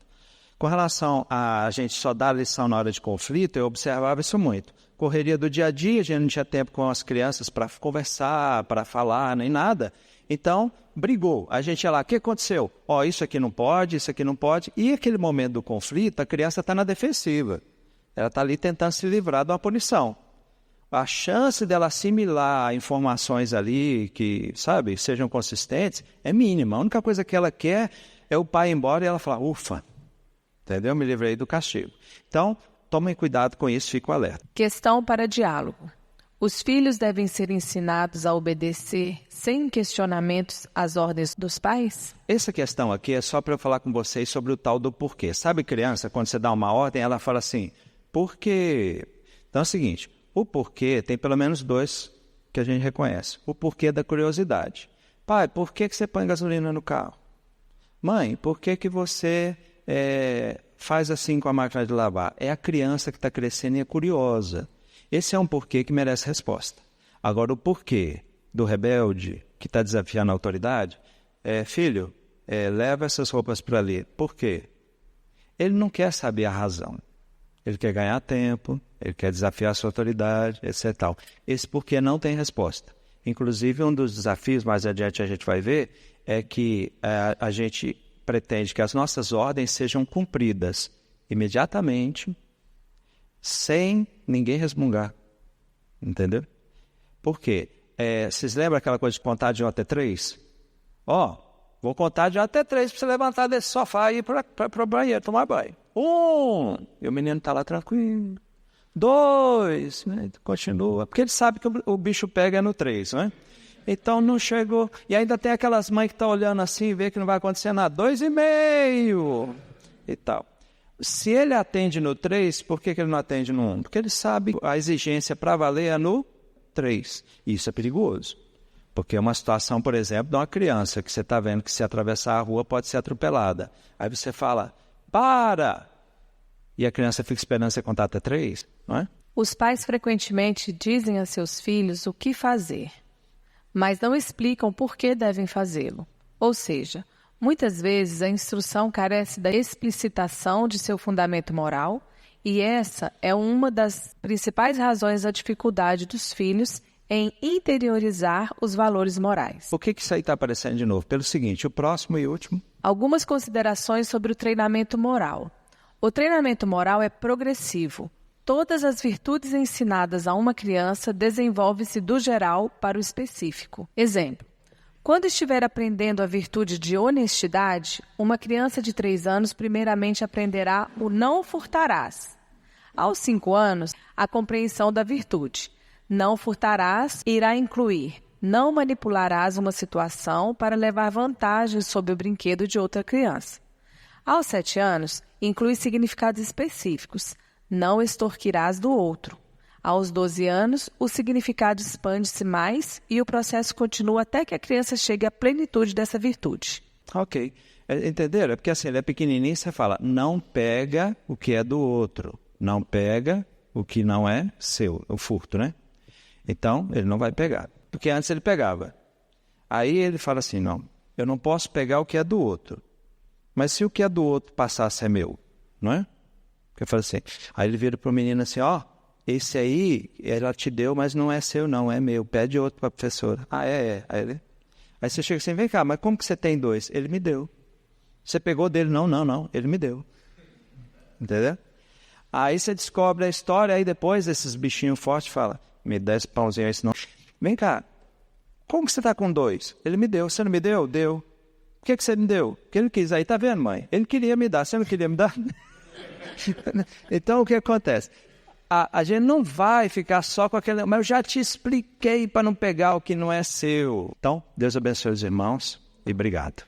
Speaker 2: Com relação a gente só dar lição na hora de conflito, eu observava isso muito. Correria do dia a dia, a gente não tinha tempo com as crianças para conversar, para falar, nem nada. Então, brigou. A gente ia lá, o que aconteceu? Isso aqui não pode, isso aqui não pode. E aquele momento do conflito, a criança está na defensiva. Ela está ali tentando se livrar de uma punição. A chance dela assimilar informações ali que, sabe, sejam consistentes, é mínima. A única coisa que ela quer é o pai ir embora e ela falar, ufa, entendeu? Me livrei do castigo. Então, tomem cuidado com isso, fico alerta.
Speaker 1: Questão para diálogo. Os filhos devem ser ensinados a obedecer, sem questionamentos, às ordens dos pais?
Speaker 2: Essa questão aqui é só para eu falar com vocês sobre o tal do porquê. Sabe criança, quando você dá uma ordem, ela fala assim, por quê? Então é o seguinte, o porquê tem pelo menos dois que a gente reconhece. O porquê da curiosidade. Pai, por que você põe gasolina no carro? Mãe, por que você faz assim com a máquina de lavar? É a criança que está crescendo e é curiosa. Esse é um porquê que merece resposta. Agora, o porquê do rebelde que está desafiando a autoridade filho, leva essas roupas para ali. Por quê? Ele não quer saber a razão. Ele quer ganhar tempo, ele quer desafiar a sua autoridade, etc. Tal. Esse porquê não tem resposta. Inclusive, um dos desafios, mais adiante a gente vai ver, é que a gente pretende que as nossas ordens sejam cumpridas imediatamente, sem ninguém resmungar. Entendeu? Por quê? Vocês lembram aquela coisa de contar de 1 até 3? Vou contar de 1 até 3 para você levantar desse sofá e ir para o banheiro tomar banho. 1, e o menino está lá tranquilo. 2, né? Continua. Porque ele sabe que o bicho pega no 3, né? Então não chegou. E ainda tem aquelas mães que estão olhando assim e vê que não vai acontecer nada. 2,5 e tal. Se ele atende no 3, por que ele não atende no 1? Porque ele sabe que a exigência para valer é no 3. Isso é perigoso. Porque é uma situação, por exemplo, de uma criança que você está vendo que se atravessar a rua pode ser atropelada. Aí você fala, para! E a criança fica esperando você contar até 3, não é?
Speaker 1: Os pais frequentemente dizem a seus filhos o que fazer, mas não explicam por que devem fazê-lo. Ou seja, muitas vezes a instrução carece da explicitação de seu fundamento moral, e essa é uma das principais razões da dificuldade dos filhos em interiorizar os valores morais.
Speaker 2: Por que isso aí está aparecendo de novo? Pelo seguinte, o próximo e último.
Speaker 1: Algumas considerações sobre o treinamento moral. O treinamento moral é progressivo. Todas as virtudes ensinadas a uma criança desenvolvem-se do geral para o específico. Exemplo. Quando estiver aprendendo a virtude de honestidade, uma criança de 3 anos primeiramente aprenderá o não furtarás. Aos 5 anos, a compreensão da virtude. Não furtarás irá incluir não manipularás uma situação para levar vantagem sobre o brinquedo de outra criança. Aos 7 anos, inclui significados específicos. Não extorquirás do outro. Aos 12 anos, o significado expande-se mais e o processo continua até que a criança chegue à plenitude dessa virtude.
Speaker 2: Ok. Entenderam? É porque assim, ele é pequenininho, você fala, não pega o que é do outro. Não pega o que não é seu, o furto, né? Então, ele não vai pegar. Porque antes ele pegava. Aí ele fala assim, não, eu não posso pegar o que é do outro. Mas se o que é do outro passar a ser meu, não é? Eu falo assim, aí ele vira para o menino assim, ó, esse aí, ela te deu, mas não é seu não, é meu. Pede outro para a professora. Ah, é. Aí você chega assim, vem cá, mas como que você tem 2? Ele me deu. Você pegou dele? Não, ele me deu. Entendeu? Aí você descobre a história, aí depois esses bichinhos fortes falam, me dá esse pãozinho aí, senão... Vem cá, como que você está com 2? Ele me deu. Você não me deu? Deu. Por que você me deu? Porque ele quis. Aí, tá vendo, mãe? Ele queria me dar. Você não queria me dar? Então, o que acontece? A gente não vai ficar só com aquele... Mas eu já te expliquei para não pegar o que não é seu. Então, Deus abençoe os irmãos e obrigado.